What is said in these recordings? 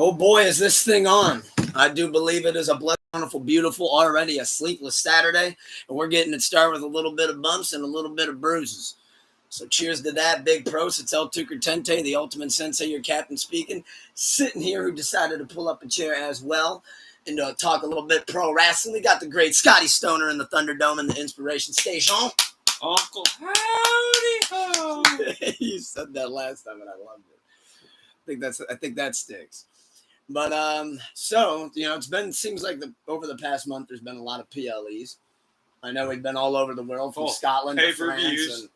Oh boy, is this thing on. I do believe it is a blessed, wonderful, beautiful, already a sleepless Saturday. And we're getting it started with a little bit of bumps and a little bit of bruises. So cheers to that. Big pros. It's El Tucker Tente, the ultimate sensei, your captain speaking. Sitting here who decided to pull up a chair as well and talk a little bit pro wrestling. We got the great Scotty Stoner in the Thunderdome and the Inspiration Station. Uncle Howdy Ho. You said that last time and I loved it. I think that sticks. But so seems like over the past month there's been a lot of PLEs. I know we've been all over the world from Scotland to France and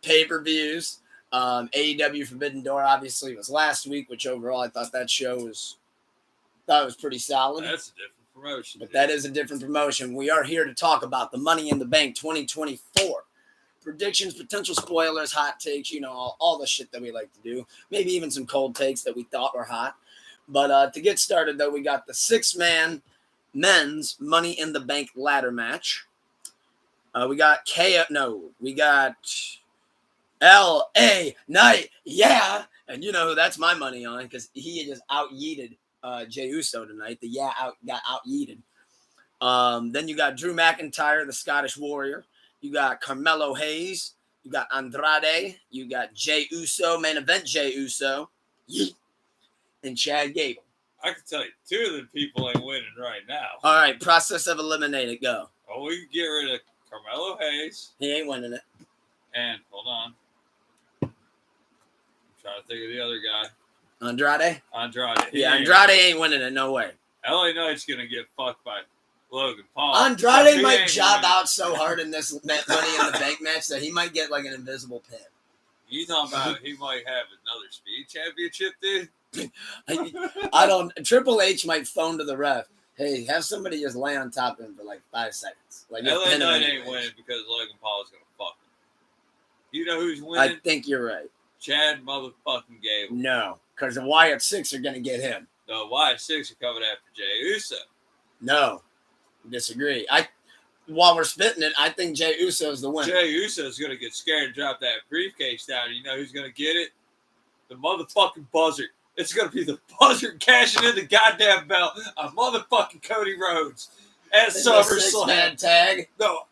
pay-per-views. AEW Forbidden Door obviously was last week, which overall I thought that show was pretty solid. That's a different promotion. But that is a different promotion. We are here to talk about the Money in the Bank 2024. Predictions, potential spoilers, hot takes, all the shit that we like to do. Maybe even some cold takes that we thought were hot. But to get started, though, we got the 6-man men's Money in the Bank ladder match. We got L.A. Knight, yeah. And that's my money on because he just out-yeeted Jey Uso tonight. The got out-yeeted. Then you got Drew McIntyre, the Scottish Warrior. You got Carmelo Hayes. You got Andrade. You got Jey Uso, main event Jey Uso. Yeet. And Chad Gable. I can tell you, 2 of the people ain't winning right now. All right, process of eliminated, go. Oh, we can get rid of Carmelo Hayes. He ain't winning it. And, hold on. I'm trying to think of the other guy. Andrade? Andrade. Andrade ain't winning it, no way. LA Knight's going to get fucked by Logan Paul. Andrade might job out so hard in this Money in the Bank match that he might get like an invisible pin. You talking about he might have another speed championship, dude? I don't. Triple H might phone to the ref. Hey, have somebody just lay on top of him for like 5 seconds. Like LA Knight ain't winning because Logan Paul is going to fuck him. You know who's winning? I think you're right. Chad motherfucking Gable. No, because the Wyatt 6 are going to get him. The Wyatt 6 are coming after Jey Uso. No, disagree. While we're spitting it, I think Jey Uso is the winner. Jey Uso is going to get scared and drop that briefcase down. You know who's going to get it? The motherfucking buzzard. It's going to be the buzzard cashing in the goddamn belt on motherfucking Cody Rhodes at SummerSlam. Tag. No,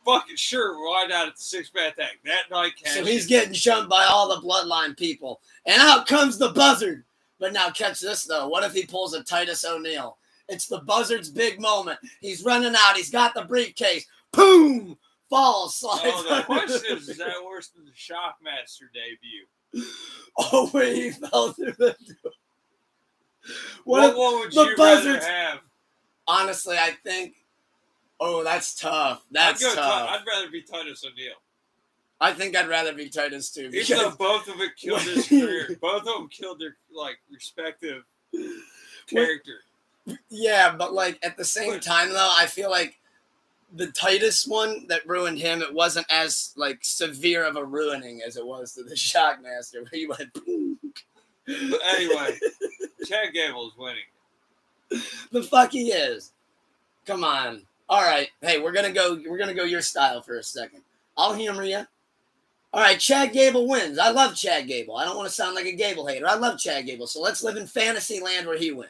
fucking sure. Why not at the 6-man tag? That night cash. So he's getting shunned by all the Bloodline people. And out comes the buzzard. But now catch this, though. What if he pulls a Titus O'Neil? It's the buzzard's big moment. He's running out. He's got the briefcase. Boom! Falls. Slides. Oh, the question is that worse than the Shockmaster debut? Oh, where he fell through the door. What would you rather have? Honestly, I think. Oh, that's tough. That's tough. I'd rather be Titus O'Neil. I think I'd rather be Titus too. Even though both of them killed his career, both of them killed their respective character. Yeah, but at the same time though, I feel like the Titus one that ruined him, it wasn't as severe of a ruining as it was to the Shockmaster, where he went. But anyway, Chad Gable is winning. The fuck he is. Come on. All right. Hey, we're gonna go your style for a second. I'll humor you. All right, Chad Gable wins. I love Chad Gable. I don't want to sound like a Gable hater. I love Chad Gable. So let's live in fantasy land where he wins.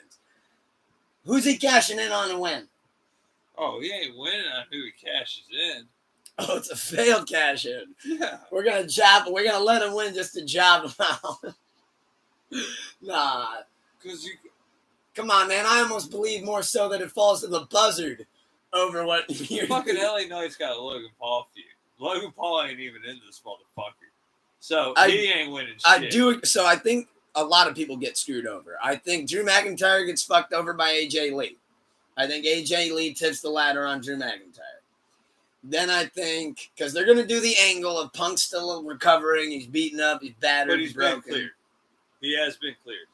Who's he cashing in on to win? Oh, he ain't winning on who he cashes in. Oh, it's a failed cash in. Yeah. We're gonna let him win just to job him out. Nah. Come on, man. I almost believe more so that it falls to the buzzard over what you're fucking LA Knight's got a Logan Paul feud. Logan Paul ain't even in this motherfucker. So he ain't winning shit. So I think a lot of people get screwed over. I think Drew McIntyre gets fucked over by AJ Lee. I think AJ Lee tips the ladder on Drew McIntyre. Then I think, because they're going to do the angle of Punk still recovering, he's beaten up, he's battered, but he's broken. been cleared. He has been cleared.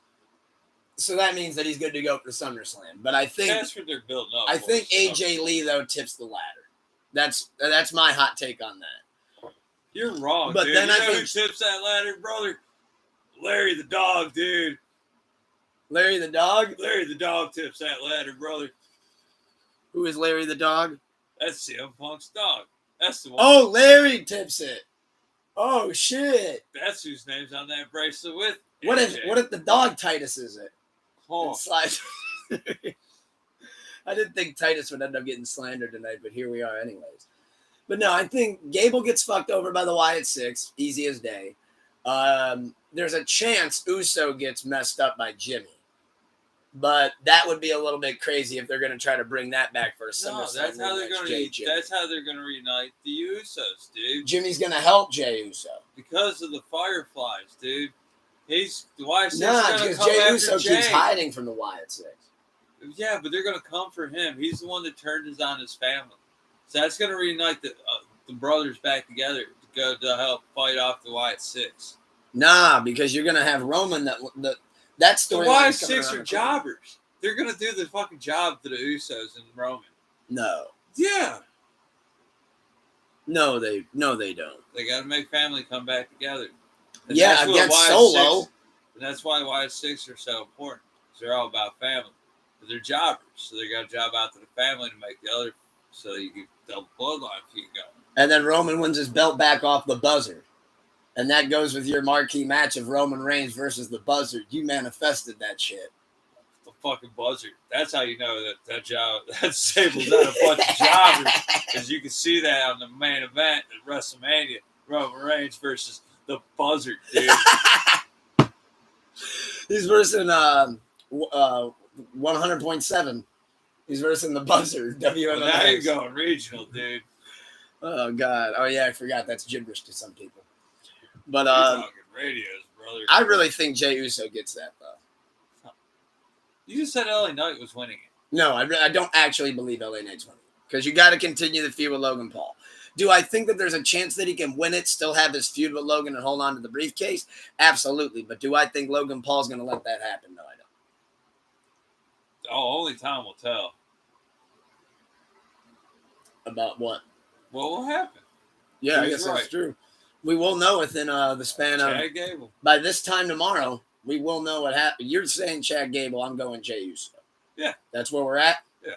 So that means that he's good to go for SummerSlam. But I think that's what they're building up. I think AJ Lee though tips the ladder. That's my hot take on that. You're wrong, but dude. Then you know who tips that ladder, brother? Larry the Dog, dude. Larry the Dog? Larry the Dog tips that ladder, brother. Who is Larry the Dog? That's CM Punk's dog. That's the one. Oh, Larry tips it. Oh shit. That's whose name's on that bracelet with. What if the dog Titus is it? Oh. I didn't think Titus would end up getting slandered tonight, but here we are anyways. But no, I think Gable gets fucked over by the Wyatt Six, easy as day. There's a chance Uso gets messed up by Jimmy. But that would be a little bit crazy if they're going to try to bring that back for a SummerSlam. That's how they're going to. That's how they're going to reunite the Usos, dude. Jimmy's going to help Jey Uso because of the Fireflies, dude. He's the Wyatt Six. Because Jey Uso keeps hiding from the Wyatt Six. Yeah, but they're going to come for him. He's the one that turned on his family, so that's going to reunite the brothers back together to go to help fight off the Wyatt Six. Nah, because you're going to have Roman that story. The Wyatt Six are jobbers. They're going to do the fucking job to the Usos and Roman. No. Yeah. No, they don't. They got to make family come back together. And against Solo. And that's why Wyatt Six are so important. Because they're all about family. But they're jobbers. So they got to job out to the family to make the other so you can double bloodline feud going. And then Roman wins his belt back off the Buzzard. And that goes with your marquee match of Roman Reigns versus the Buzzard. You manifested that shit. The fucking Buzzard. That's how you know that Sable's not a bunch of jobbers. Because you can see that on the main event at WrestleMania. Roman Reigns versus the Buzzard, dude. He's versing 100.7. He's versing the Buzzard. WMMX. Now you're going regional, dude. Oh, God. Oh, yeah, I forgot. That's gibberish to some people. But talking radios, brother. I really think Jey Uso gets that, though. You just said LA Knight was winning it. No, I don't actually believe LA Knight's winning. Because you got to continue the feud with Logan Paul. Do I think that there's a chance that he can win it, still have his feud with Logan, and hold on to the briefcase? Absolutely. But do I think Logan Paul's going to let that happen? No, I don't. Oh, only time will tell. About what? What will happen? Yeah, I guess that's true. We will know within the span of Chad Gable. By this time tomorrow, we will know what happened. You're saying Chad Gable, I'm going Jey Uso. Yeah. That's where we're at? Yeah.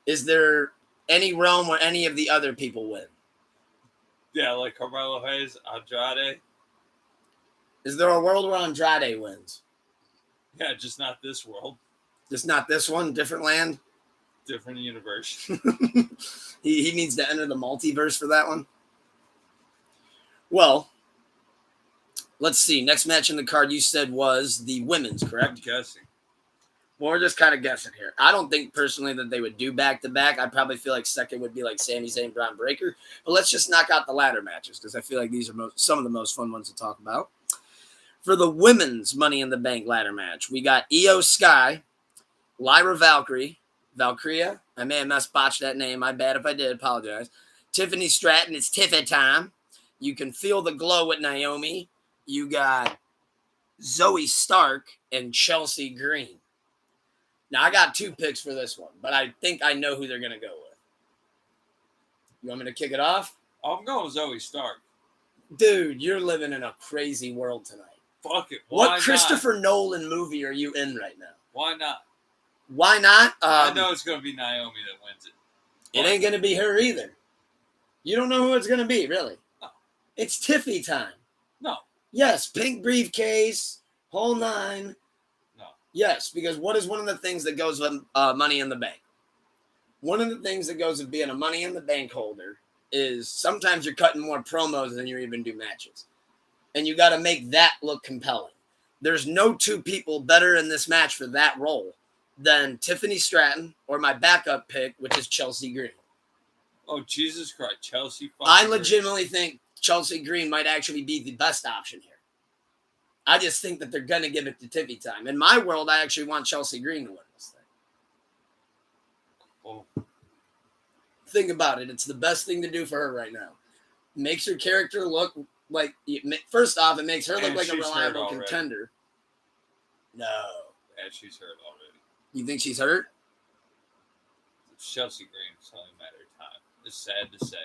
Is there any realm where any of the other people win? Yeah, like Carmelo Hayes, Andrade. Is there a world where Andrade wins? Yeah, just not this world. Just not this one? Different land? Different universe. He needs to enter the multiverse for that one? Well, let's see. Next match in the card you said was the women's, correct? I'm guessing. Well, we're just kind of guessing here. I don't think personally that they would do back-to-back. I probably feel like second would be like Sami Zayn, Bron Breakker. But let's just knock out the ladder matches because I feel like these are some of the most fun ones to talk about. For the women's Money in the Bank ladder match, we got Io Sky, Lyra Valkyria. I may have botched that name. My bad if I did. Apologize. Tiffany Stratton. It's Tiffany time. You can feel the glow with Naomi. You got Zoe Stark and Chelsea Green. Now, I got two picks for this one, but I think I know who they're going to go with. You want me to kick it off? I'm going with Zoe Stark. Dude, you're living in a crazy world tonight. Fuck it. What Christopher Nolan movie are you in right now? Why not? Why not? I know it's going to be Naomi that wins it. It ain't going to be her either. You don't know who it's going to be, really. No. It's Tiffy time. No. Yes, pink briefcase, whole nine. No. Yes, because what is one of the things that goes with Money in the Bank? One of the things that goes with being a Money in the Bank holder is sometimes you're cutting more promos than you even do matches. And you got to make that look compelling. There's no two people better in this match for that role than Tiffany Stratton or my backup pick, which is Chelsea Green. Oh, Jesus Christ. Chelsea. I legitimately think Chelsea Green might actually be the best option here. I just think that they're going to give it to Tiffy time. In my world, I actually want Chelsea Green to win this thing. Oh. Think about it. It's the best thing to do for her right now. Makes her character look like, first off, it makes her look like a reliable contender. No. Yeah, she's hurt already. You think she's hurt? Chelsea Green, it's only a matter of time. It's sad to say.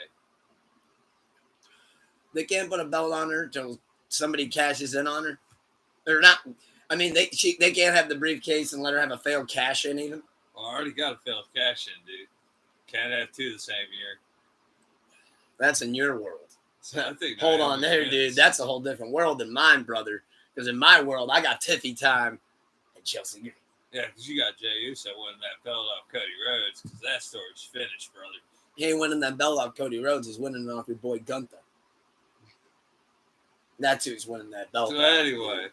They can't put a belt on her until somebody cashes in on her. They're not. I mean, they can't have the briefcase and let her have a failed cash in even. Well, I already got a failed cash in, dude. Can't have two the same year. That's in your world. So I think hold on there, dude. That's a whole different world than mine, brother. Because in my world, I got Tiffy time and Chelsea Green. Yeah, because you got Jey Uso winning that belt off Cody Rhodes, because that story's finished, brother. He ain't winning that belt off Cody Rhodes. He's winning it off your boy Gunther. That's who's winning that belt. So anyway.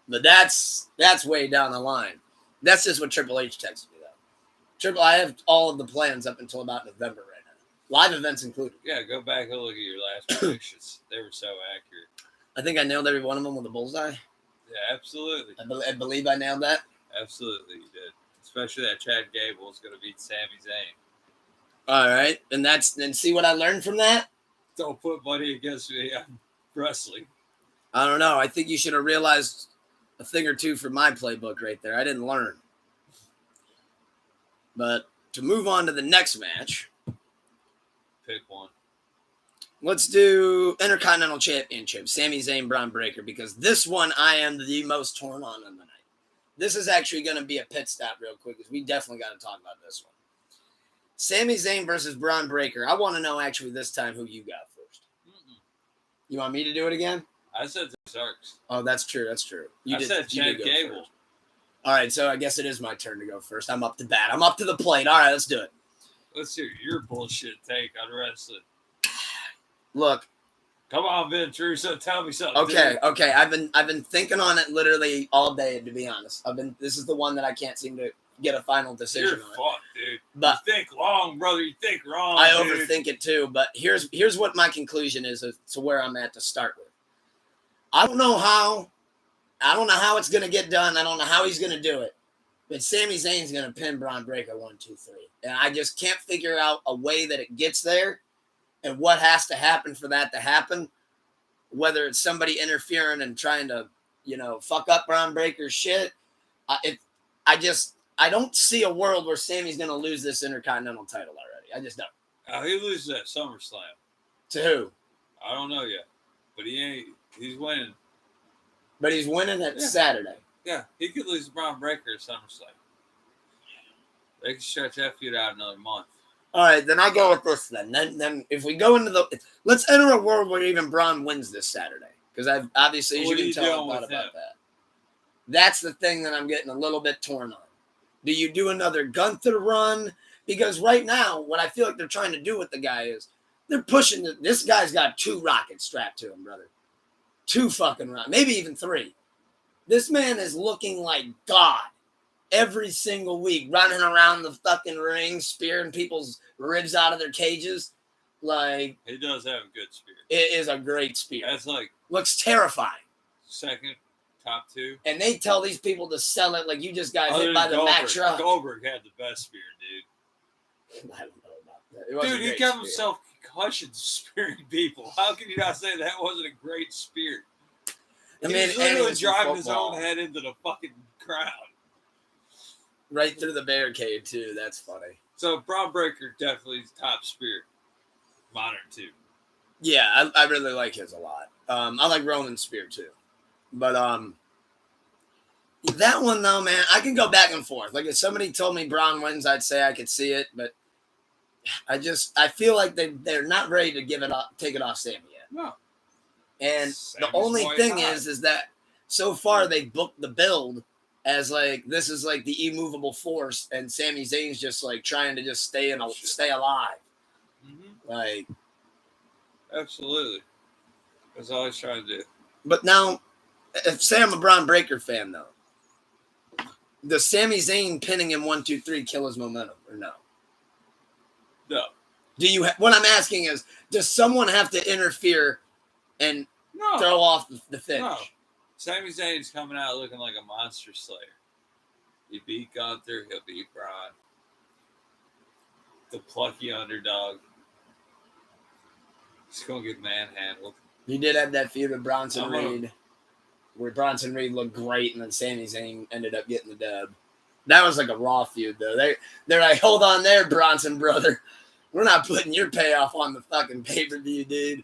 But that's way down the line. That's just what Triple H texted me, though. I have all of the plans up until about November right now. Live events included. Yeah, go back and look at your last predictions. They were so accurate. I think I nailed every one of them with a bullseye. Yeah, absolutely. I believe I nailed that. Absolutely, you did. Especially that Chad Gable is going to beat Sami Zayn. All right. And see what I learned from that? Don't put money against me. I'm wrestling. I don't know. I think you should have realized a thing or two from my playbook right there. I didn't learn. But to move on to the next match. Pick one. Let's do Intercontinental Championship. Sami Zayn, Bron Breakker. Because this one I am the most torn on the night. This is actually going to be a pit stop real quick. Because we definitely got to talk about this one. Sami Zayn versus Bron Breakker. I want to know actually this time who you got first. You want me to do it again? I said Zarks. Oh, that's true. That's true. I said Chad Gable. First. All right, so I guess it is my turn to go first. I'm up to bat. I'm up to the plate. All right, let's do it. Let's hear your bullshit take on wrestling. Look. Come on, Ben Trusso, tell me something. Okay. I've been thinking on it literally all day, to be honest. This is the one that I can't seem to get a final decision on. You're fucked, dude. But you think long, brother. You think wrong. I overthink it too. But here's what my conclusion is to where I'm at to start with. I don't know how it's gonna get done. I don't know how he's gonna do it. But Sami Zayn's gonna pin Bron Breakker 1, 2, 3. And I just can't figure out a way that it gets there and what has to happen for that to happen. Whether it's somebody interfering and trying to, fuck up Bron Breakker's shit. I don't see a world where Sami's going to lose this Intercontinental title already. I just don't. He loses at SummerSlam. To who? I don't know yet. But he's winning. But he's winning at Saturday. Yeah, he could lose to Bron Breakker at SummerSlam. They can stretch that feud out another month. All right, then I go with this then. Then if we go into let's enter a world where even Bron wins this Saturday. Because I've obviously, as you can tell, I thought about that. That's the thing that I'm getting a little bit torn on. Do you do another Gunther run? Because right now, what I feel like they're trying to do with the guy is they're pushing this guy's got 2 rockets strapped to him, brother. 2 fucking rockets, maybe even 3. This man is looking like God every single week, running around the fucking ring, spearing people's ribs out of their cages. Like, he does have a good spear. It is a great spear. That's looks terrifying. Second. Top 2. And they tell these people to sell it like you just got hit by the Mack truck. Goldberg had the best spear, dude. I don't know about that. Dude, he got himself concussions spearing people. How can you not say that wasn't a great spear? He was literally driving his own head into the fucking crowd. Right through the barricade, too. That's funny. So, Bron Breakker definitely top spear. Modern, too. Yeah, I really like his a lot. I like Roman's spear, too. But that one though, man, I can go back and forth. Like if somebody told me Bron wins, I'd say I could see it, but I feel like they're not ready to take it off Sami yet. No. And Sami's the only thing is that so far they booked the build as like this is like the immovable force, and Sami Zayn's just like trying to just stay alive. Mm-hmm. Like absolutely, that's all he's trying to do. But now. Say I'm a Bron Breakker fan, though. Does Sami Zayn pinning him 1, 2, 3 kill his momentum, or no? No. Do you? What I'm asking is, does someone have to interfere and throw off the finish? No. Sami Zayn's coming out looking like a monster slayer. He beat Gunther, he'll beat Bron. The plucky underdog. He's gonna get manhandled. He did have that feud with Bronson Reed. Where Bronson Reed looked great, and then Sami Zayn ended up getting the dub. That was like a Raw feud, though. They're like, hold on there, Bronson brother. We're not putting your payoff on the fucking pay-per-view, dude.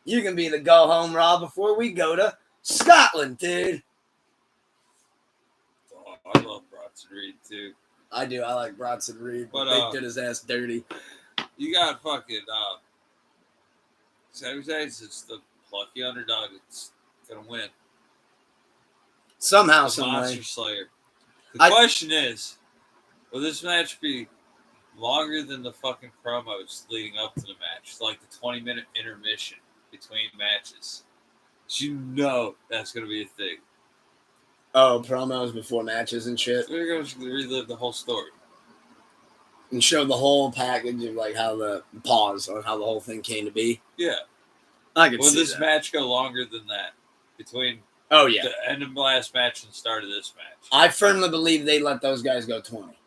You can be the go-home Raw before we go to Scotland, dude. Oh, I love Bronson Reed, too. I do. I like Bronson Reed, but they did his ass dirty. You got fucking Sami Zayn's just the plucky underdog that's going to win. Somehow, some Monster way. Slayer. The question is, will this match be longer than the fucking promos leading up to the match? Like the 20-minute intermission between matches. So you know that's going to be a thing. Oh, promos before matches and shit. We're going to relive the whole story. And show the whole package of like how the pause on how the whole thing came to be. Yeah. I could Will see this that. match go longer than that? Between the end of the last match and the start of this match? I firmly believe they let those guys go 20.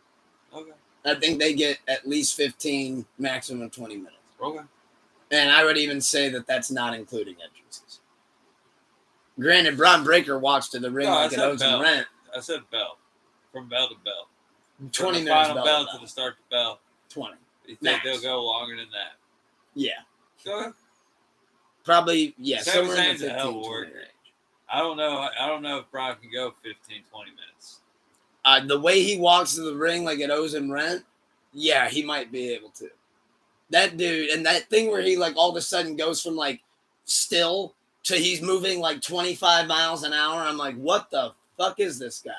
Okay. I think they get at least 15, maximum 20 minutes. Okay. And I would even say that that's not including entrances. Granted, Bron Breakker walks to the ring like it owes him rent. I said bell. From bell to bell. 20 From the minutes final bell to the start to bell. 20. You think Max. they'll go longer than that? Yeah. Okay. Probably, yeah. Sami Somewhere in Zayn's the a 15, hell of a 20 worker. range. I don't know if Bron can go 15, 20 minutes. The way he walks to the ring like it owes him rent, yeah, he might be able to. That dude, and that thing where he like all of a sudden goes from like still to he's moving like 25 miles an hour. I'm like, what the fuck is this guy?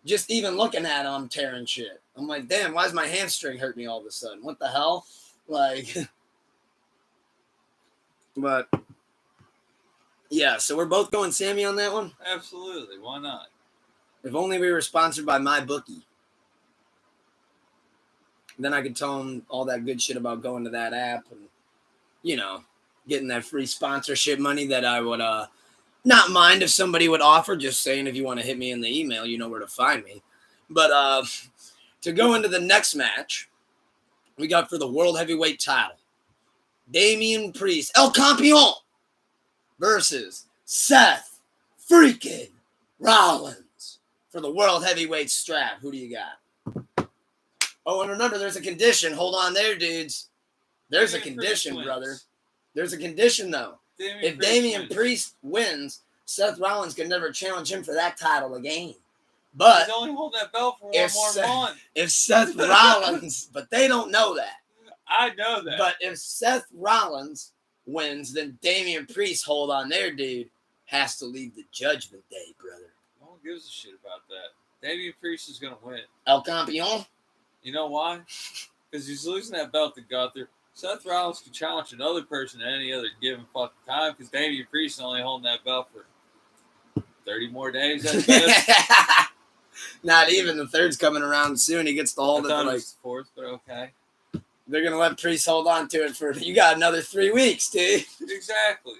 Just even looking at him, I'm tearing shit. I'm like, damn, why is my hamstring hurt me all of a sudden? What the hell? Like, but yeah, so we're both going Sami on that one. Absolutely, why not? If only we were sponsored by MyBookie. Then I could tell them all that good shit about going to that app and, you know, getting that free sponsorship money that I would not mind if somebody would offer. Just saying, if you want to hit me in the email, you know where to find me. But to go into the next match, we got for the World Heavyweight title, Damien Priest, El Campeon, versus Seth freaking Rollins for the World Heavyweight strap. Who do you got? Oh, and remember, there's a condition. Hold on there, dudes. There's a condition, brother. There's a condition, though. If Damien Priest wins, Seth Rollins can never challenge him for that title again. But he's only holding that belt for one more month. If Seth Rollins, but they don't know that. I know that. But if Seth Rollins wins, then Damien Priest, hold on there, dude, has to leave the Judgment Day, brother. No one gives a shit about that. Damien Priest is going to win. El Campeon? You know why? Because he's losing that belt to Gunther. Seth Rollins can challenge another person at any other given fucking time because Damien Priest is only holding that belt for 30 more days. Not even. The third's coming around soon. He gets to hold it for like the fourth, but okay. They're going to let Priest hold on to it for, you got another 3 weeks, dude. Exactly.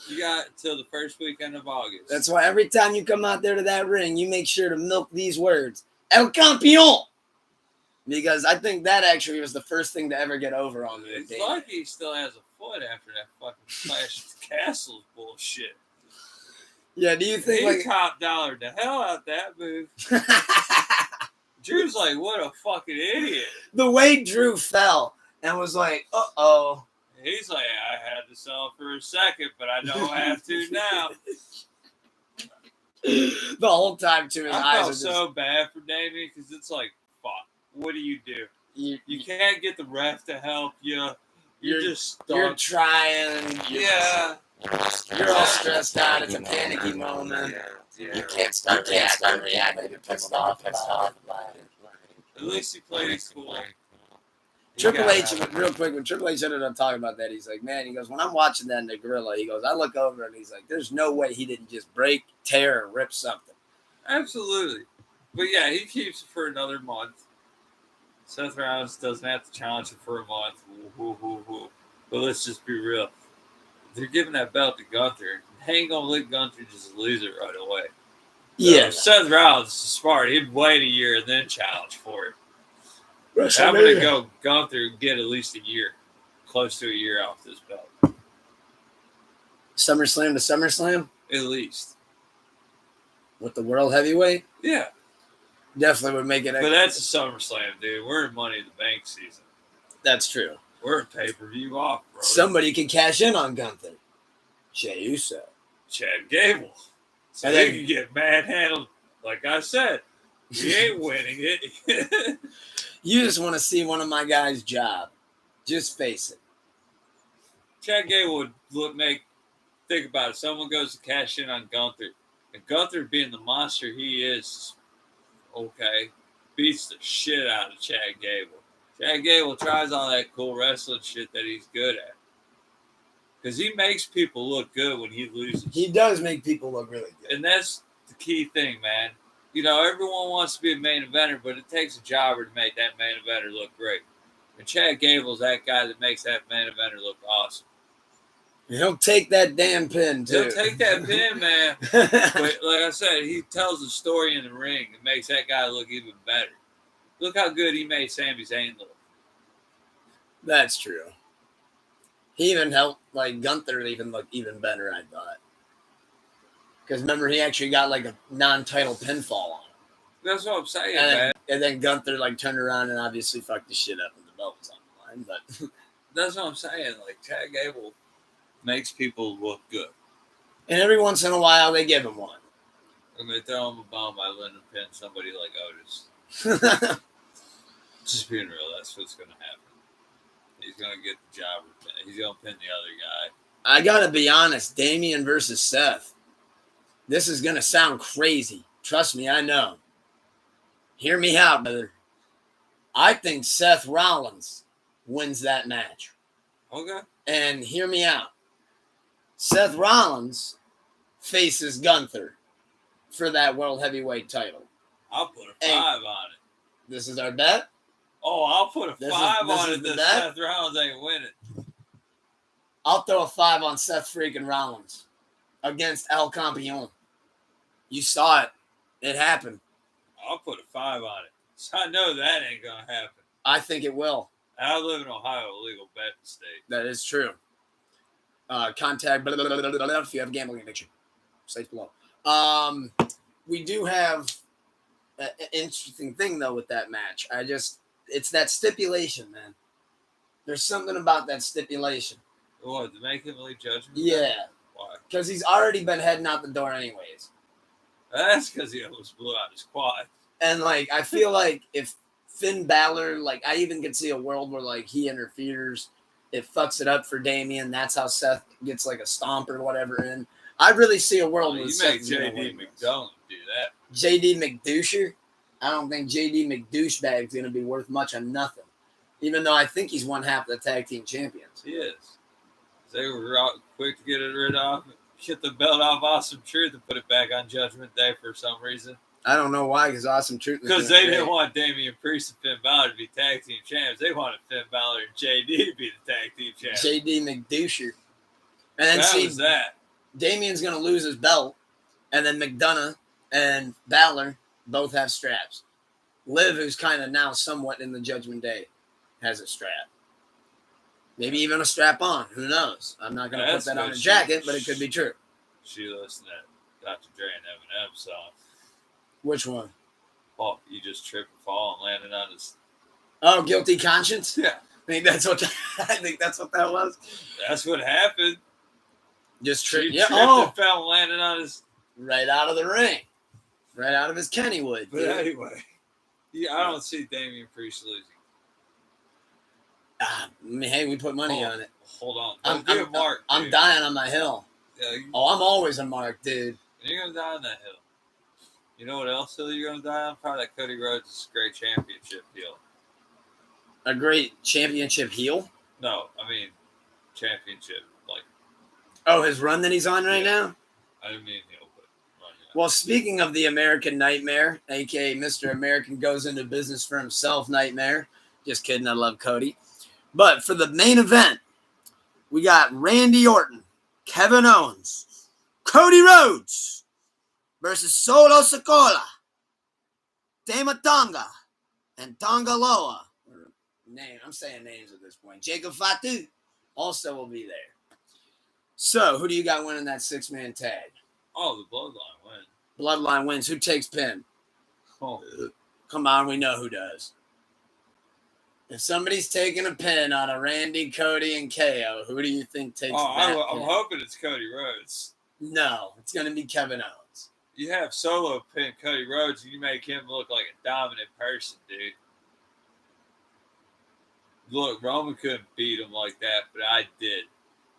You got till the first weekend of August. That's why every time you come out there to that ring, you make sure to milk these words. El Campeon! Because I think that actually was the first thing to ever get over on me. It's like he still has a foot after that fucking Clash of the Castles bullshit. Yeah, do you think he top dollared the hell out that move? Drew's like, what a fucking idiot. The way Drew fell and was like, uh-oh. He's like, I had to sell for a second, but I don't have to now. The whole time, too, his eyes I are felt just... so bad for Damien because it's like, fuck, what do you do? You can't get the ref to help you. You're just stuck. You're trying. Yeah. You're all stressed out. It's a panicky moment. You can't start reacting. You're pissed off. At least he played it cool. Triple H, real quick, when Triple H ended up talking about that, he's like, man, he goes, when I'm watching that in the gorilla, he goes, I look over and he's like, there's no way he didn't just break, tear, or rip something. Absolutely. But yeah, he keeps it for another month. Seth Rollins doesn't have to challenge him for a month. But let's just be real. They're giving that belt to Gunther. They ain't going to let Gunther just lose it right away. Yeah. Seth Rollins is smart. He'd wait a year and then challenge for it. I'm going to go Gunther and get at least a year. Close to a year off this belt. SummerSlam to SummerSlam? At least. With the World Heavyweight? Yeah. Definitely would make it. But that's a SummerSlam, dude. We're in Money in the Bank season. That's true. We're in pay-per-view off, bro. Somebody can cash in on Gunther. Jey Uso. Chad Gable. So and they can get manhandled. Like I said, we ain't winning it. You just want to see one of my guys' job. Just face it. Chad Gable would think about it. Someone goes to cash in on Gunther. And Gunther, being the monster he is, okay, beats the shit out of Chad Gable. Chad Gable tries all that cool wrestling shit that he's good at. Because he makes people look good when he loses. He does make people look really good. And that's the key thing, man. You know, everyone wants to be a main eventer, but it takes a jobber to make that main eventer look great. And Chad Gable's that guy that makes that main eventer look awesome. He'll take that damn pin, too. He'll take that pin, man. But like I said, he tells a story in the ring that makes that guy look even better. Look how good he made Sami Zayn look. That's true. He even helped, like, Gunther even look even better, I thought. Because remember, he actually got, like, a non-title pinfall on him. That's what I'm saying, man. And then Gunther, like, turned around and obviously fucked the shit up when the belt was on the line. But that's what I'm saying. Like, Chad Gable makes people look good. And every once in a while, they give him one. And they throw him a bomb by Lyndon pin somebody like Otis. Just being real, that's what's going to happen. He's going to get the job. He's going to pin the other guy. I got to be honest. Damien versus Seth. This is going to sound crazy. Trust me, I know. Hear me out, brother. I think Seth Rollins wins that match. Okay. And hear me out. Seth Rollins faces Gunther for that World Heavyweight title. I'll put a 5 on it. This is our bet? Oh, I'll put a 5 on it that Seth Rollins ain't winning. I'll throw a 5 on Seth freaking Rollins against El Campeon. You saw it. It happened. I'll put a 5 on it. So I know that ain't going to happen. I think it will. I live in Ohio, a legal betting state. That is true. Contact blah, blah, blah, blah, blah, if you have a gambling addiction. Sites below. We do have an interesting thing, though, with that match. It's that stipulation, man. There's something about that stipulation. What, to make him leave Judgment? Yeah. Why? Because he's already been heading out the door anyways. That's because he almost blew out his quad. And, like, I feel like if Finn Balor, like, I even could see a world where, like, he interferes. It fucks it up for Damien. That's how Seth gets, like, a stomp or whatever in. I really see a world where Seth make J.D. McDonald do that. J.D. McDoucher? I don't think J.D. McDouchebag is going to be worth much on nothing. Even though I think he's one half of the tag team champions. He is. They were quick to get it rid of. Get the belt off Awesome Truth and put it back on Judgment Day for some reason. I don't know why, because Awesome Truth. Because they didn't want Damian Priest and Finn Balor to be tag team champs. They wanted Finn Balor and JD to be the tag team champs. JD McDoucher. And then that was that. Damien's going to lose his belt, and then McDonough and Balor both have straps. Liv, who's kind of now somewhat in the Judgment Day, has a strap. Maybe even a strap on. Who knows? I'm not going to put that on a jacket, but it could be true. She listened to Dr. Dre and Eminem song. Which one? Oh, you just tripped and fall and landed on his... Oh, Guilty Conscience? Yeah. I think that's what that was. That's what happened. Just tripped. Yeah. And fell and landed on his... Right out of the ring. Right out of his Kennywood. But anyway. Yeah, I don't see Damian Priest losing. Hey, we put money on it. Hold on. I'm dying on my hill. Yeah, I'm always a mark, dude. You're going to die on that hill. You know what else hill you're going to die on? Probably that Cody Rhodes' great championship heel. A great championship heel? No, I mean championship. Like. Oh, his run that he's on right now? I didn't mean heel, but run. Yeah. Well, speaking of the American Nightmare, a.k.a. Mr. American Goes Into Business for Himself Nightmare. Just kidding, I love Cody. But for the main event, we got Randy Orton, Kevin Owens, Cody Rhodes versus Solo Sikoa, Tama Tonga, and Tonga Loa. I'm saying names at this point. Jacob Fatu also will be there. So, who do you got winning that 6-man tag? Oh, the Bloodline wins. Bloodline wins. Who takes pin? Oh. Come on, we know who does. If somebody's taking a pin on a Randy, Cody, and KO, who do you think takes that I'm pin? hoping it's Cody Rhodes. No, it's going to be Kevin Owens. You have Solo pin Cody Rhodes, and you make him look like a dominant person, dude. Look, Roman couldn't beat him like that, but I did.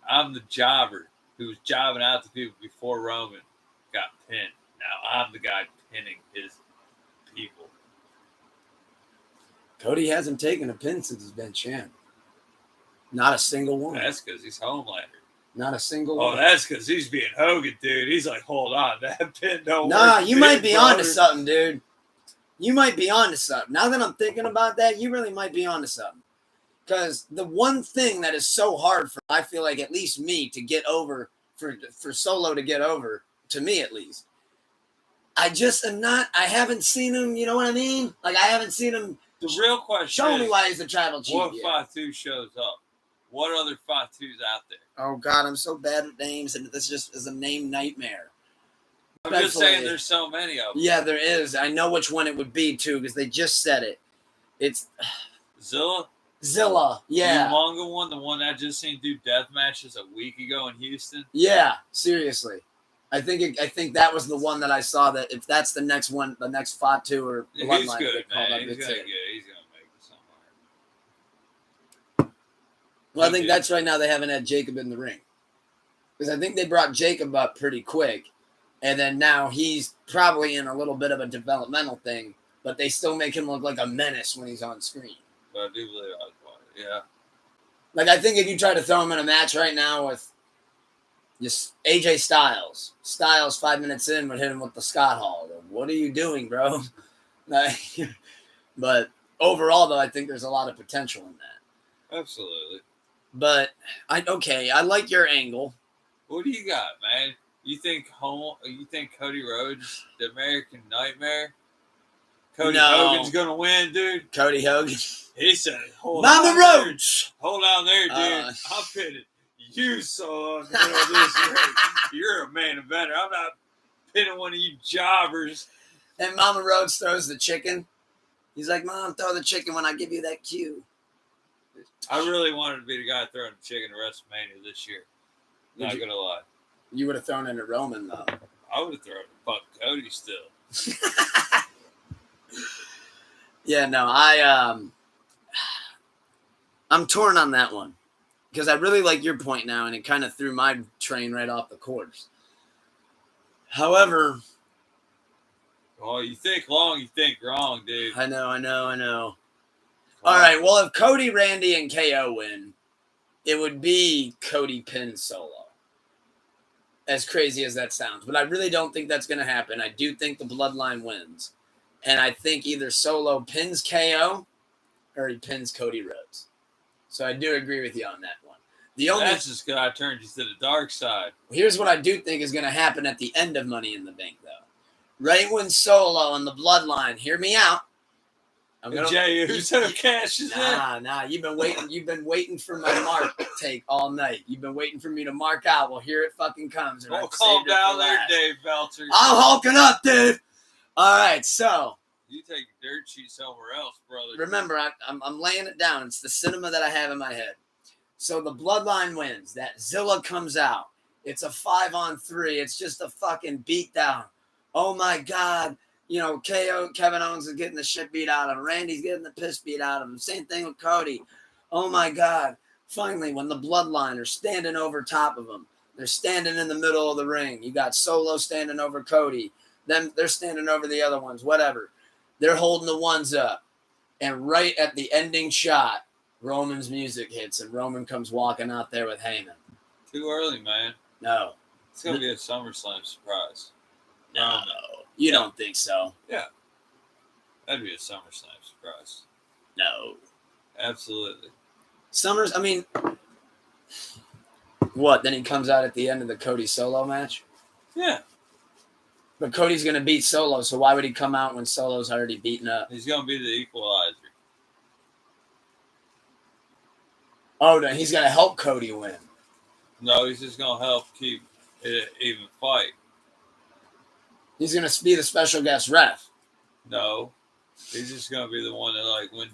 I'm the jobber who was jobbing out the people before Roman got pinned. Now I'm the guy pinning his people. Cody hasn't taken a pin since he's been champ. Not a single one. That's because he's Homelander. Not a single Oh, one. that's because he's being Hogan, dude. He's like, hold on, that pin don't work. Nah, you might be brother. onto something, dude. You might be onto something. Now that I'm thinking about that, you really might be onto something. Because the one thing that is so hard for, I feel like, at least me to get over, for Solo to get over, to me at least, I just am not, I haven't seen him, you know what I mean? Like, I haven't seen him. The real question show is, me why he's the tribal chief. what yet. 5-2 shows up? What other 5-2s out there? Oh, God, I'm so bad at names, and this just is a name nightmare. I'm just saying there's so many of them. Yeah, there is. I know which one it would be, too, because they just said it. It's Zilla, yeah. The manga one, the one I just seen do death matches a week ago in Houston. Yeah, seriously. I think that was the one that I saw. That if that's the next one, the next Fatu or Bloodline, he's good, man. He's gonna make it somewhere. Well, I think that's right now. They haven't had Jacob in the ring because I think they brought Jacob up pretty quick, and then now he's probably in a little bit of a developmental thing, but they still make him look like a menace when he's on screen. But I do believe I was watching. Yeah. Like I think if you try to throw him in a match right now with just AJ Styles 5 minutes in would hit him with the Scott Hall. What are you doing, bro? But overall, though, I think there's a lot of potential in that. Absolutely. But I like your angle. What do you got, man? You think Cody Rhodes, the American Nightmare? Hogan's gonna win, dude. Cody Hogan. He said, Mama Rhodes. Hold on there, dude. I'm pinning you, Solo, in the middle of this ring. You're a main eventer. I'm not pinning one of you jobbers. And Mama Rhodes throws the chicken. He's like, Mom, throw the chicken when I give you that cue. I really wanted to be the guy throwing the chicken at WrestleMania this year. Not gonna lie. You would have thrown it at Roman, though. I would have thrown it at fuck Cody still. Yeah, no, I'm torn on that one because I really like your point now, and it kind of threw my train right off the course. However, you think long, you think wrong, dude. I know. All right, well, if Cody, Randy, and KO win, it would be Cody pin Solo. As crazy as that sounds, but I really don't think that's going to happen. I do think the Bloodline wins. And I think either Solo pins KO or he pins Cody Rhodes. So I do agree with you on that one. That's just because I turned you to the dark side. Here's what I do think is going to happen at the end of Money in the Bank, though. Right when Solo and the Bloodline, hear me out. Jey Uso cashes in. Nah. You've been waiting for my mark take all night. You've been waiting for me to mark out. Well, here it fucking comes. Oh, calm down there, Dave Belter. I'm hulking up, dude. All right, so you take dirt sheet somewhere else, brother. Remember, I'm laying it down. It's the cinema that I have in my head. So the Bloodline wins. That Zilla comes out. It's a 5-on-3. It's just a fucking beatdown. Oh my God. You know, Kevin Owens is getting the shit beat out of him. Randy's getting the piss beat out of him. Same thing with Cody. Oh my God. Finally, when the Bloodline are standing over top of him, they're standing in the middle of the ring. You got Solo standing over Cody. Then they're standing over the other ones, whatever. They're holding the ones up. And right at the ending shot, Roman's music hits and Roman comes walking out there with Heyman. Too early, man. No. It's going to be a SummerSlam surprise. No. You don't think so? Yeah. That'd be a SummerSlam surprise. No. Absolutely. What? Then he comes out at the end of the Cody Solo match? Yeah. But Cody's going to beat Solo, so why would he come out when Solo's already beaten up? He's going to be the equalizer. Oh, no, he's going to help Cody win. No, he's just going to help keep it even fight. He's going to be the special guest ref. No. He's just going to be the one that, like, when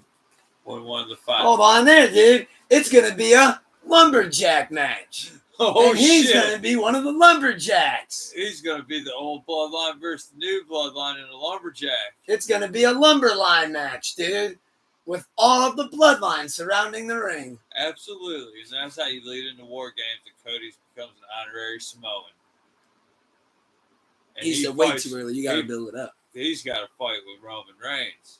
one of the fight. Hold on there, dude. It's going to be a lumberjack match. Oh, and he's going to be one of the lumberjacks. He's going to be the old Bloodline versus the new Bloodline in a lumberjack. It's going to be a lumberline match, dude, with all of the Bloodline surrounding the ring. Absolutely. And that's how you lead into War Games, and Cody becomes an honorary Samoan. And he said way too early. You got to build it up. He's got to fight with Roman Reigns.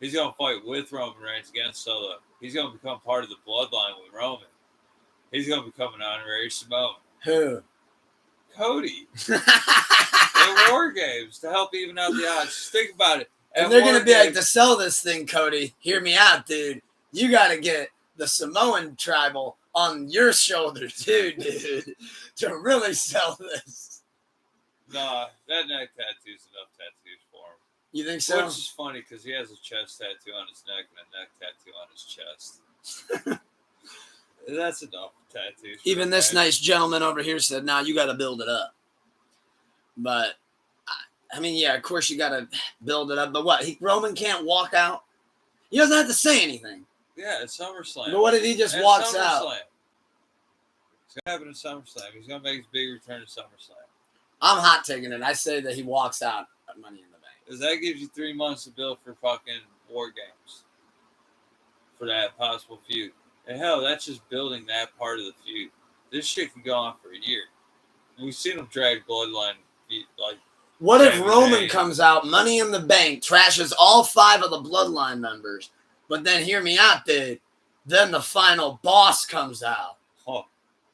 He's going to fight with Roman Reigns against Solo. He's going to become part of the bloodline with Roman. He's going to become an honorary Samoan. Who? Cody. In War Games to help even out the odds. Just think about it. And they're going to be like, to sell this thing, Cody, hear me out, dude. You got to get the Samoan tribal on your shoulders, too, dude, to really sell this. Nah, that neck tattoo's enough tattoos for him. You think so? Which is funny because he has a chest tattoo on his neck and a neck tattoo on his chest. That's enough tattoos. Even this nice gentleman over here said, "Nah, you got to build it up." But I mean, yeah, of course you got to build it up. But what? Roman can't walk out. He doesn't have to say anything. Yeah, it's SummerSlam. But what if he just walks out? It's gonna happen in SummerSlam. He's gonna make his big return to SummerSlam. I'm hot taking it. I say that he walks out at Money in the Bank. Because that gives you 3 months to build for fucking War Games. For that possible feud. And hell, that's just building that part of the feud. This shit can go on for a year. We've seen him drag Bloodline like. What if Roman comes out, Money in the Bank, trashes all 5 of the Bloodline members, but then hear me out, dude. Then the final boss comes out. Huh.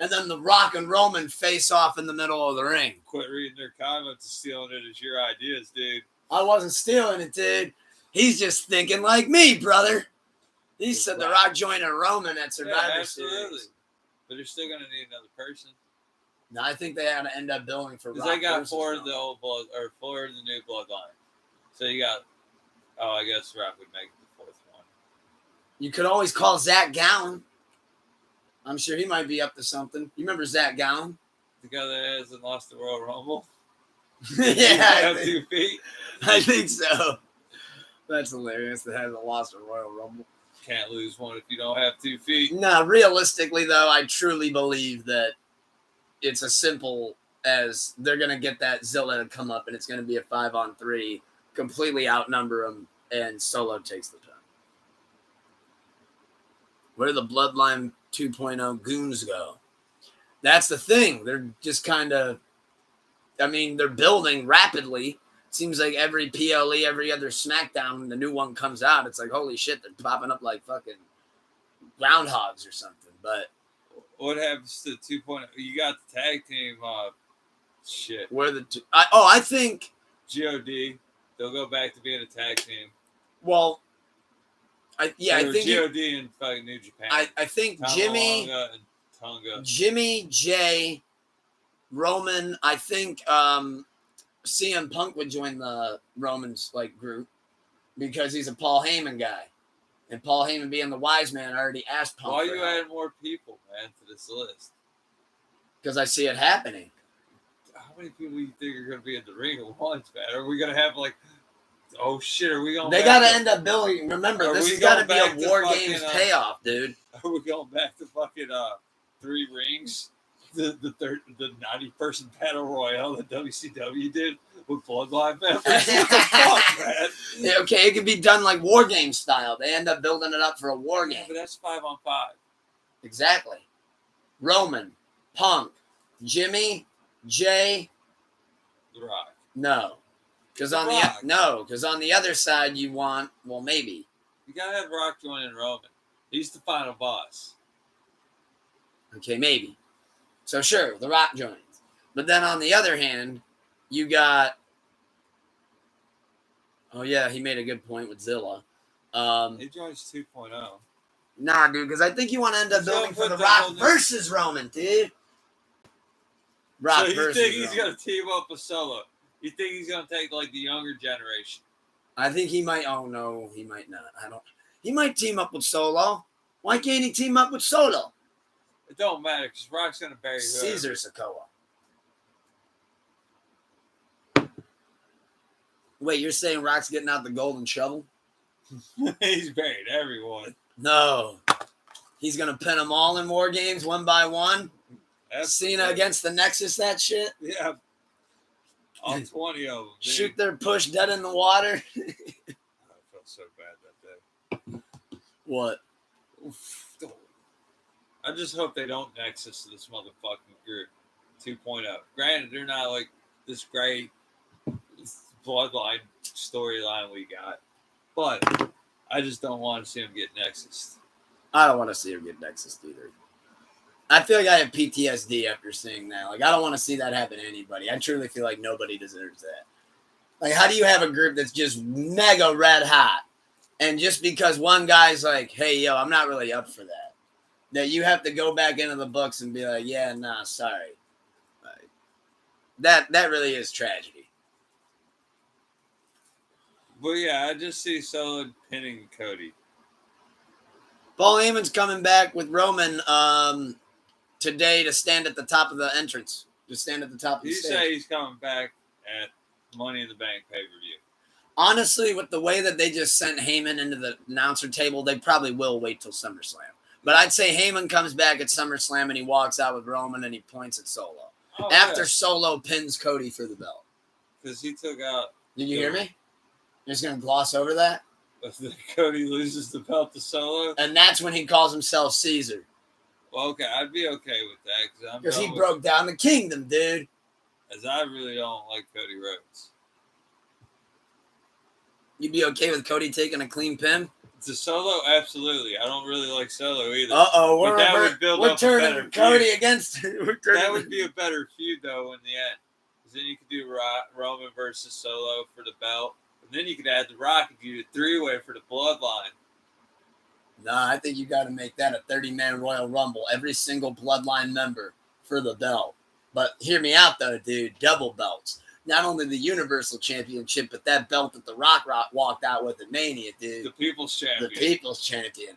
And then The Rock and Roman face off in the middle of the ring. Quit reading their comments and stealing it as your ideas, dude. I wasn't stealing it, dude. He's just thinking like me, brother. He said The Rock joining Roman at Survivor Series. But they're still going to need another person. No, I think they had to end up building for Rock. Because they got 4 of the old blood, or 4 of the new Bloodline. So you got, I guess Rock would make the 4th one. You could always call Zach Gowen. I'm sure he might be up to something. You remember Zach Gowen? The guy that hasn't lost the Royal Rumble? Yeah. Have 2 feet? I think so. That's hilarious. That hasn't lost a Royal Rumble. Can't lose one if you don't have 2 feet. No, realistically, though, I truly believe that it's as simple as they're going to get that Zilla to come up and it's going to be a 5-on-3, completely outnumber them, and Solo takes the turn. Where do the Bloodline 2.0 goons go? That's the thing. They're just kind of, they're building rapidly. Seems like every PLE, every other SmackDown, when the new one comes out, it's like, holy shit, they're popping up like fucking groundhogs or something. But what happens to 2.0? You got the tag team. Shit. Where the I think God. They'll go back to being a tag team. Well, I think God in fucking New Japan. I think Jimmy and Tonga. Jimmy, Jay, Roman. I think CM Punk would join the Romans group because he's a Paul Heyman guy, and Paul Heyman being the wise man already asked Punk. Why are you adding more people, man, to this list? Because I see it happening. How many people do you think are going to be in the ring at once, man? Are we going to have oh shit? Are we going? They got to end up building. Remember, this has got to be a War Games payoff, dude. Are we going back to fucking 3 rings? The 90-person battle royale that WCW did with Bloodline members. What the fuck, man? Yeah, okay, it could be done like War Game style. They end up building it up for a War Game. Yeah, but that's 5-on-5. Exactly. Roman, Punk, Jimmy, Jay. The Rock. No. Because on the other side you want, well, maybe. You gotta have Rock joining Roman. He's the final boss. Okay, maybe. So sure, The Rock joins. But then on the other hand, you got, oh yeah, he made a good point with Zilla. He joins 2.0. Nah, dude, because I think you want to end up building for The Rock versus Roman, dude. Rock so you think he's going to team up with Solo? You think he's going to take the younger generation? I think he might. Oh no, he might not. He might team up with Solo. Why can't he team up with Solo? It don't matter because Rock's going to bury Caesar Sokoa. Wait, you're saying Rock's getting out the golden shovel? He's buried everyone. No. He's going to pin them all in War Games one by one? Cena against the Nexus, that shit? Yeah. All 20 of them. Dude. Shoot their push dead in the water? I felt so bad that day. What? I just hope they don't Nexus to this motherfucking group 2.0. Granted, they're not this great bloodline storyline we got. But I just don't want to see him get Nexus. I don't want to see him get Nexus either. I feel like I have PTSD after seeing that. Like, I don't want to see that happen to anybody. I truly feel like nobody deserves that. Like, how do you have a group that's just mega red hot, and just because one guy's like, hey, yo, I'm not really up for that you have to go back into the books and be like, yeah, nah, sorry. Like, that really is tragedy. But yeah, I just see Solo pinning Cody. Paul Heyman's coming back with Roman today to stand at the top of the entrance. To stand at the top of the stage. You say he's coming back at Money in the Bank pay-per-view. Honestly, with the way that they just sent Heyman into the announcer table, they probably will wait till SummerSlam. But I'd say Heyman comes back at SummerSlam and he walks out with Roman and he points at Solo. After Solo pins Cody for the belt. Because he took out... Did you hear me? You're just going to gloss over that? Cody loses the belt to Solo? And that's when he calls himself Caesar. Well, okay, I'd be okay with that. Because he broke down the kingdom, dude. As I really don't like Cody Rhodes. You'd be okay with Cody taking a clean pin? To Solo, absolutely. I don't really like Solo either. Uh-oh, we're turning Cody against it. That would be a better feud, though, in the end. Because then you could do Roman versus Solo for the belt. And then you could add The Rock and do a three-way for the Bloodline. Nah, I think you got to make that a 30-man Royal Rumble. Every single Bloodline member for the belt. But hear me out, though, dude. Double belts. Not only the Universal Championship, but that belt that The Rock walked out with at Mania, dude. The People's Champion. The People's Champion.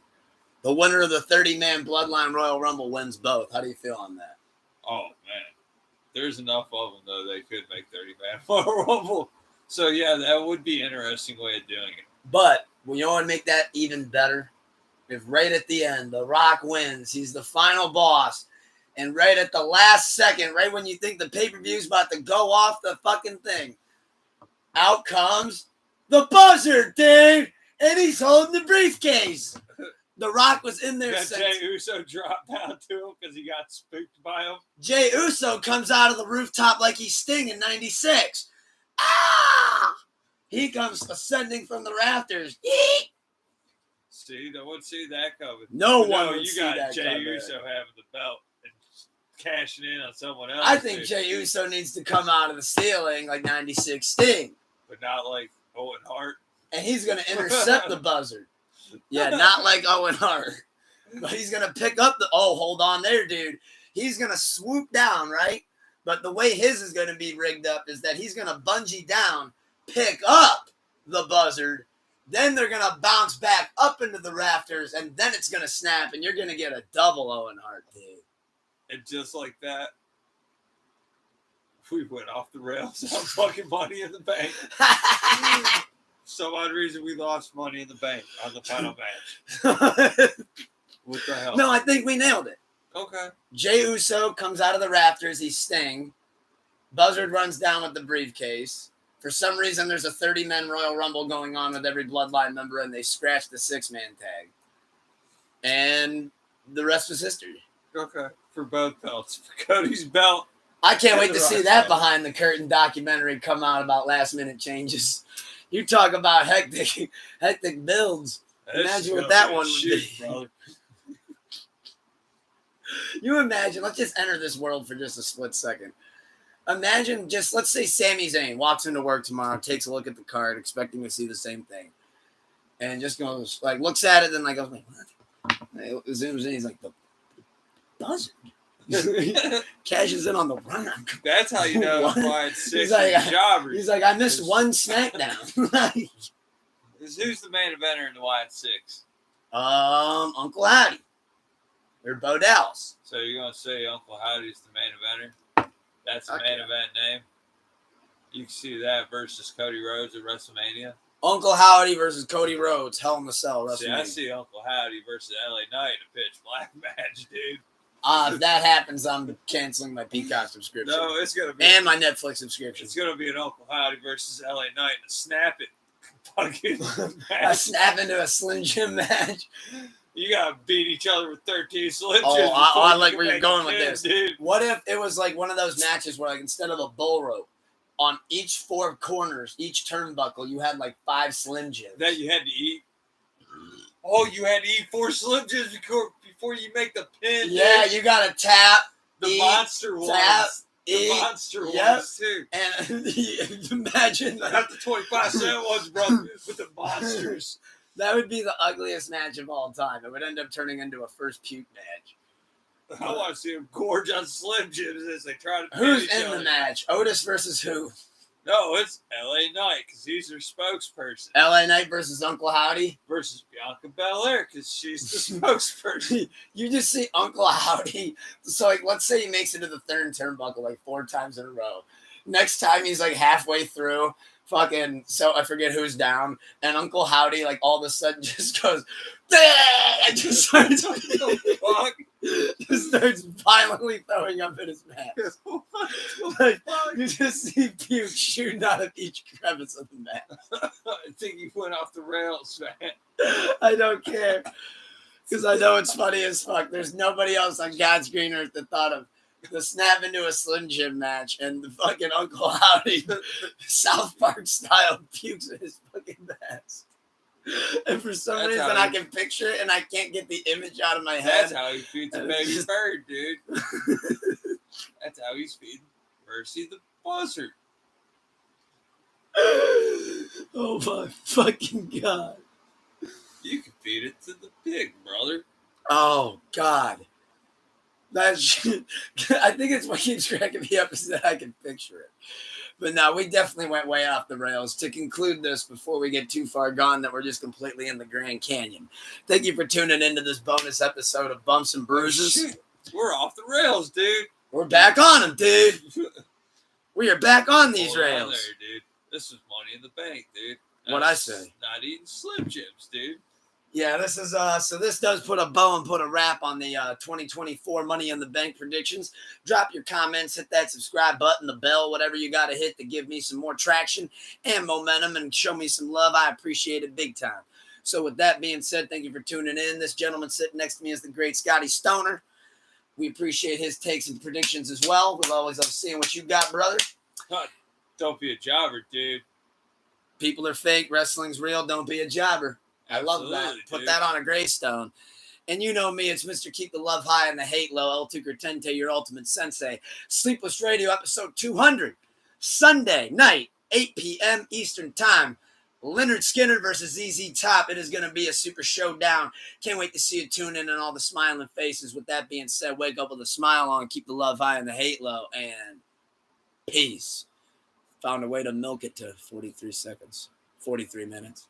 The winner of the 30-man Bloodline Royal Rumble wins both. How do you feel on that? Oh, man. There's enough of them, though, they could make 30-man Royal Rumble. So, yeah, that would be an interesting way of doing it. But, you know what would make that even better? If right at the end, The Rock wins. He's the final boss. And right at the last second, right when you think the pay-per-view's about to go off the fucking thing, out comes the buzzer, dude! And he's holding the briefcase. The Rock was in there. Jay Uso dropped down to him because he got spooked by him. Jay Uso comes out of the rooftop like he's Sting in 96. Ah! He comes ascending from the rafters. Eek! See, no one see that coming. No one would see that coming. You got Jay Uso having the belt and cashing in on someone else. I think Jay Uso needs to come out of the ceiling like 96 Sting. But not like Owen Hart. And he's going to intercept the buzzer. Yeah, not like Owen Hart. But he's going to pick up the... Oh, hold on there, dude. He's going to swoop down, right? But the way his is going to be rigged up is that he's going to bungee down, pick up the buzzard, then they're going to bounce back up into the rafters, and then it's going to snap, and you're going to get a double Owen Hart, dude. And just like that, we went off the rails on fucking Money in the Bank. Some odd reason we lost Money in the Bank on the final match. What the hell? No, I think we nailed it. Okay. Jey Uso comes out of the rafters. He's Sting. Buzzard runs down with the briefcase. For some reason, there's a 30-man Royal Rumble going on with every Bloodline member, and they scratch the 6-man tag. And the rest is history. Okay. For both belts. For Cody's belt. I can't wait to see that behind the curtain documentary come out about last-minute changes. You talk about hectic builds. Imagine what that one would be. Brother. You imagine, let's just enter this world for just a split second. Imagine just, let's say Sami Zayn walks into work tomorrow, takes a look at the card, expecting to see the same thing. And just goes, like, looks at it, and like, goes, like, what? Zooms in, he's like, the buzzard. Cashes in on the run. That's how you know why it's 6 he's like, jobbers. He's like, I missed one SmackDown. Who's the main eventer in the Wyatt 6? Uncle Howdy. Or Bo Dallas. So you're going to say Uncle Howdy's the main eventer? That's the main event name? You can see that versus Cody Rhodes at WrestleMania. Uncle Howdy versus Cody Rhodes, Hell in a Cell, WrestleMania. See, I see Uncle Howdy versus LA Knight in a pitch black match, dude. If that happens, I'm canceling my Peacock subscription. No, it's going to be. And my Netflix subscription. It's going to be an Uncle Howdy versus LA Knight and a snap it. Fucking a snap into a Slim Jim match. You got to beat each other with 13 Slim Jims. I like where you're going with this. Dude. What if it was like one of those matches where, like, instead of a bull rope, on each 4 corners, each turnbuckle, you had like 5 Slim Jims. That you had to eat. Oh, you had to eat 4 Slim Jims before you make the pin. Yeah, dude. you gotta tap. The eat, monster ones. Tap, the eat, monster ones, too. And imagine that. Not the 25-cent ones, bro, with the monsters. That would be the ugliest match of all time. It would end up turning into a first puke match. I want to see them gorge on Slim Jims as they try to. Who's in the match? Otis versus who? No, it's LA Knight because he's their spokesperson. LA Knight versus Uncle Howdy versus Bianca Belair because she's the spokesperson. You just see Uncle Howdy. So, like, let's say he makes it to the 3rd turnbuckle like 4 times in a row. Next time he's like halfway through. Fucking, so I forget who's down, and Uncle Howdy, like, all of a sudden just goes, and just starts, just starts violently throwing up in his mask. Like, you just see puke shooting out of each crevice of the mask. I think he went off the rails, man. I don't care, because I know it's funny as fuck. There's nobody else on God's green earth that thought of the snap into a Slim Jim match and the fucking Uncle Howdy South Park style pukes in his fucking mask. And for some reason I can picture it and I can't get the image out of my head. That's how he feeds a baby bird, dude. That's how he's feeding Mercy the buzzard. Oh my fucking God. You can feed it to the pig, brother. Oh God. That shit, I think it's what keeps cracking me up is that I can picture it. But no, we definitely went way off the rails. To conclude this, before we get too far gone, that we're just completely in the Grand Canyon. Thank you for tuning into this bonus episode of Bumps and Bruises. Shit. We're off the rails, dude. We're back on them, dude. We are back on these Hold on rails. there, dude. This is Money in the Bank, dude. What'd I say? Not eating Slim Jims, dude. Yeah, this is so this does put a bow and put a wrap on the 2024 Money in the Bank predictions. Drop your comments, hit that subscribe button, the bell, whatever you got to hit to give me some more traction and momentum and show me some love. I appreciate it big time. So with that being said, thank you for tuning in. This gentleman sitting next to me is the great Scotty Stoner. We appreciate his takes and predictions as well. We'll always love seeing what you got, brother. Don't be a jobber, dude. People are fake. Wrestling's real. Don't be a jobber. Absolutely, I love that. Put dude. that on a gravestone. And you know me, it's Mr. Keep the Love High and the Hate Low, El Tucker Tente, your ultimate sensei. Sleepless Radio, episode 200, Sunday night, 8 p.m. Eastern Time. Leonard Skinner versus ZZ Top. It is going to be a super showdown. Can't wait to see you tune in and all the smiling faces. With that being said, wake up with a smile on, keep the love high and the hate low, and peace. Found a way to milk it to 43 seconds, 43 minutes.